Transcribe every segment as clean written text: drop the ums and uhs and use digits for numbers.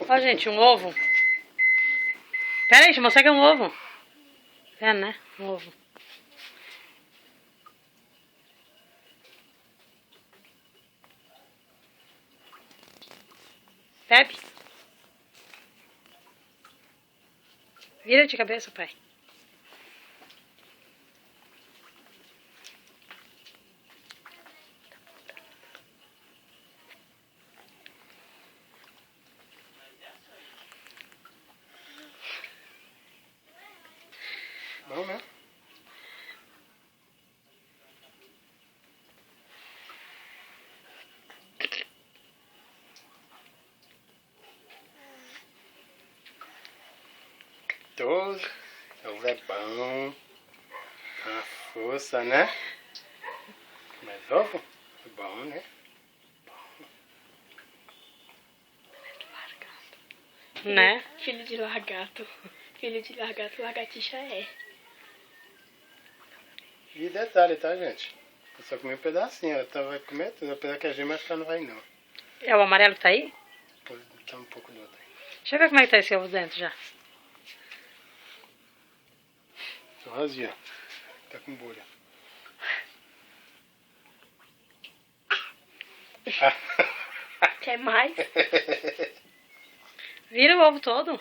Ó, gente, um ovo. Pera aí, deixa eu mostrar que é um ovo. É, né? Um ovo. Bebe. Vira de cabeça, pai. Bom, né? Todo. Ovo é bom. A força, né? Mas ovo é bom, né? Né? Filho de lagarto. Filho de lagarto, lagartixa é. E detalhe, tá, gente? Eu só comi um pedacinho. Ela vai comer tudo. Apesar que a gema acho que ela não vai, não. É o amarelo que tá aí? Pode botar um pouco do outro aí. Deixa eu ver como é que tá esse ovo dentro já. Só vazio. Tá com bolha. Quer mais? Vira o ovo todo.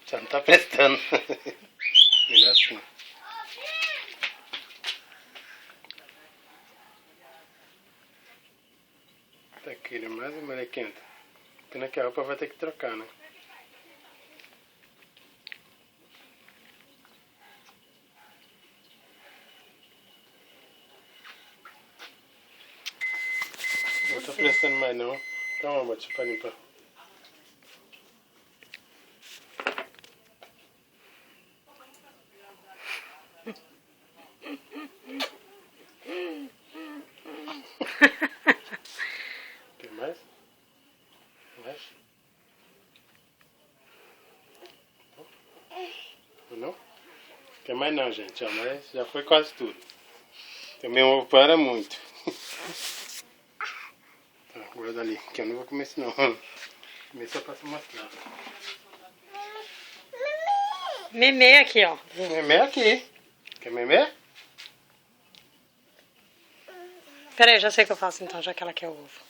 Já não tá prestando. Melhor assim. Tá aquele mais uma melequenta. Pena que a roupa vai ter que trocar, né? Não tô prestando mais não. Calma, bote pra limpar. Tem mais? Mais? Não? Tem mais não, gente. Mas já foi quase tudo. Também o ovo para muito. Tá, guarda ali, que eu não vou comer isso não. Comer só pra te mostrar. Memê aqui, ó. Memé aqui. Quer memé? Pera aí, já sei o que eu faço então, já que ela quer o ovo.